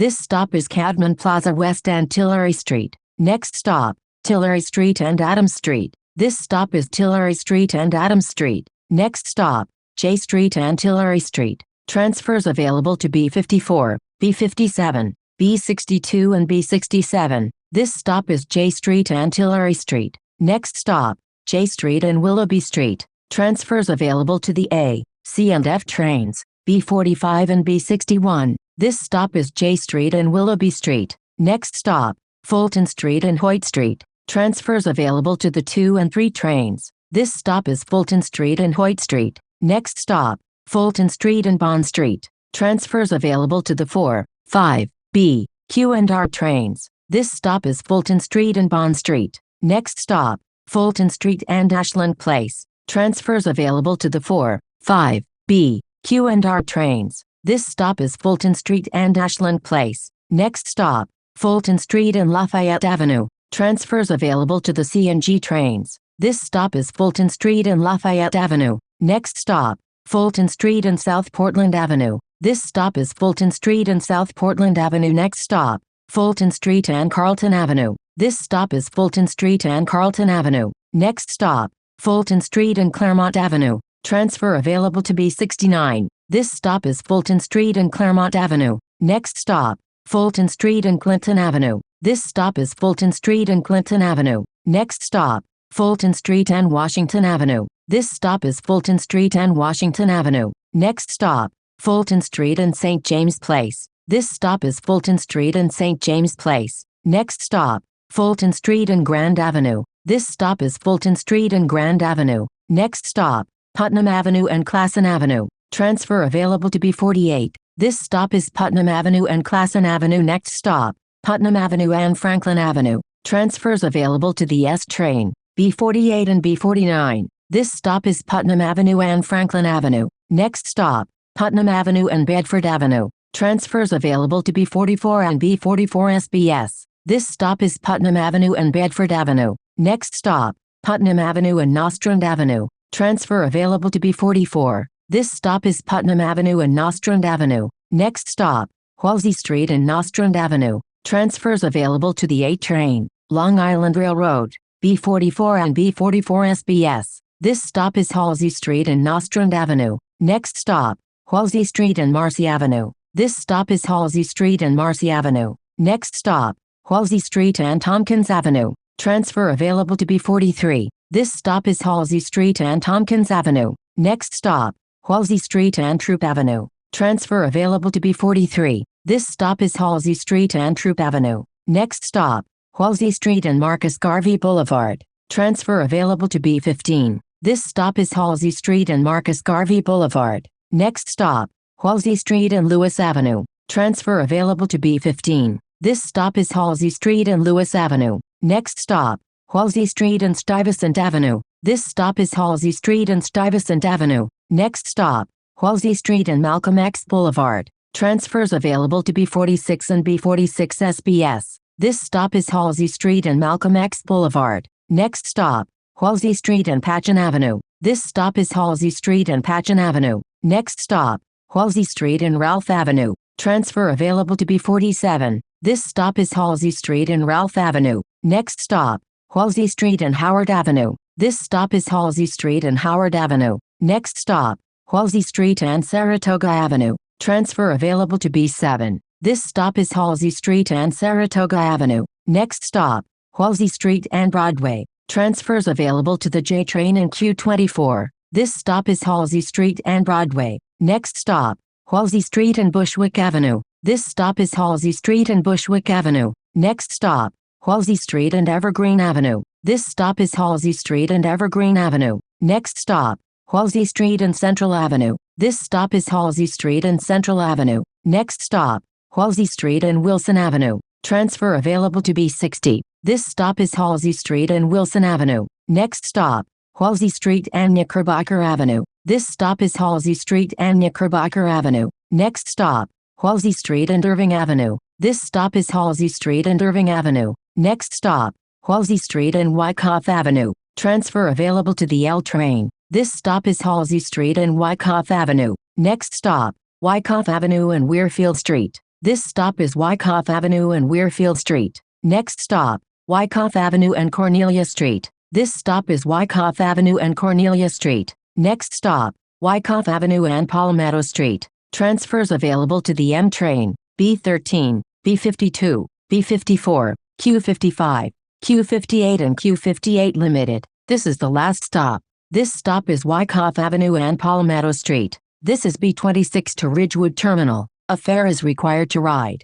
This stop is Cadman Plaza West and Tillery Street. Next stop, Tillery Street and Adams Street. This stop is Tillery Street and Adams Street. Next stop, J Street and Tillery Street. Transfers available to B54, B57, B62 and B67. This stop is J Street and Tillery Street. Next stop, J Street and Willoughby Street. Transfers available to the A, C and F trains, B45 and B61. This stop is J Street and Willoughby Street. Next stop, Fulton Street and Hoyt Street. Transfers available to the 2 and 3 trains. This stop is Fulton Street and Hoyt Street. Next stop, Fulton Street and Bond Street. Transfers available to the 4, 5, B, Q and R trains. This stop is Fulton Street and Bond Street. Next stop, Fulton Street and Ashland Place. Transfers available to the 4, 5, B, Q and R trains. This stop is Fulton Street and Ashland Place. Next stop, Fulton Street and Lafayette Avenue. Transfers available to the C and G trains. This stop is Fulton Street and Lafayette Avenue. Next stop, Fulton Street and South Portland Avenue. This stop is Fulton Street and South Portland Avenue. Next stop, Fulton Street and Carlton Avenue. This stop is Fulton Street and Carlton Avenue. Next stop, Fulton Street and Claremont Avenue. Transfer available to B69. This stop is Fulton Street and Claremont Avenue. Next stop, Fulton Street and Clinton Avenue. This stop is Fulton Street and Clinton Avenue. Next stop, Fulton Street and Washington Avenue. This stop is Fulton Street and Washington Avenue. Next stop, Fulton Street and St. James Place. This stop is Fulton Street and St. James Place. Next stop, Fulton Street and Grand Avenue. This stop is Fulton Street and Grand Avenue. Next stop, Putnam Avenue and Classen Avenue. Transfer available to B48. This stop is Putnam Avenue and Classen Avenue. Next stop, Putnam Avenue and Franklin Avenue. Transfers available to the S train, B48 and B49. This stop is Putnam Avenue and Franklin Avenue. Next stop, Putnam Avenue and Bedford Avenue. Transfers available to B44 and B44 SBS. This stop is Putnam Avenue and Bedford Avenue. Next stop, Putnam Avenue and Nostrand Avenue. Transfer available to B44. This stop is Putnam Avenue and Nostrand Avenue. Next stop, Halsey Street and Nostrand Avenue. Transfers available to the A train, Long Island Railroad, B44 and B44 SBS. This stop is Halsey Street and Nostrand Avenue. Next stop, Halsey Street and Marcy Avenue. This stop is Halsey Street and Marcy Avenue. Next stop, Halsey Street and Tompkins Avenue. Transfer available to B43. This stop is Halsey Street and Tompkins Avenue. Next stop, Halsey Street and Troop Avenue. Transfer available to B43. This stop is Halsey Street and Troop Avenue. Next stop, Halsey Street and Marcus Garvey Boulevard. Transfer available to B15. This stop is Halsey Street and Marcus Garvey Boulevard. Next stop, Halsey Street and Lewis Avenue. Transfer available to B15. This stop is Halsey Street and Lewis Avenue. Next stop, Halsey Street and Stuyvesant Avenue. This stop is Halsey Street and Stuyvesant Avenue. Next stop, Halsey Street and Malcolm X Boulevard. Transfers available to B46 and B46 SBS. This stop is Halsey Street and Malcolm X Boulevard. Next stop, Halsey Street and Patchen Avenue. This stop is Halsey Street and Patchen Avenue. Next stop, Halsey Street and Ralph Avenue. Transfer available to B47. This stop is Halsey Street and Ralph Avenue. Next stop, Halsey Street and Howard Avenue. This stop is Halsey Street and Howard Avenue. Next stop, Halsey Street and Saratoga Avenue. Transfer available to B7. This stop is Halsey Street and Saratoga Avenue. Next stop, Halsey Street and Broadway. Transfers available to the J train and Q24. This stop is Halsey Street and Broadway. Next stop, Halsey Street and Bushwick Avenue. This stop is Halsey Street and Bushwick Avenue. Next stop, Halsey Street and Evergreen Avenue. This stop is Halsey Street and Evergreen Avenue. Next stop, Halsey Street and Central Avenue. This stop is Halsey Street and Central Avenue. Next stop, Halsey Street and Wilson Avenue. Transfer available to B60. This stop is Halsey Street and Wilson Avenue. Next stop, Halsey Street and Knickerbocker Avenue. This stop is Halsey Street and Knickerbocker Avenue. Next stop, Halsey Street and Irving Avenue. This stop is Halsey Street and Irving Avenue. Next stop, Halsey Street and Wyckoff Avenue. Transfer available to the L train. This stop is Halsey Street and Wyckoff Avenue. Next stop, Wyckoff Avenue and Weirfield Street. This stop is Wyckoff Avenue and Weirfield Street. Next stop, Wyckoff Avenue and Cornelia Street. This stop is Wyckoff Avenue and Cornelia Street. Next stop, Wyckoff Avenue and Palmetto Street. Transfers available to the M train, B13, B52, B54, Q55, Q58 and Q58 Limited. This is the last stop. This stop is Wyckoff Avenue and Palmetto Street. This is B26 to Ridgewood Terminal. A fare is required to ride.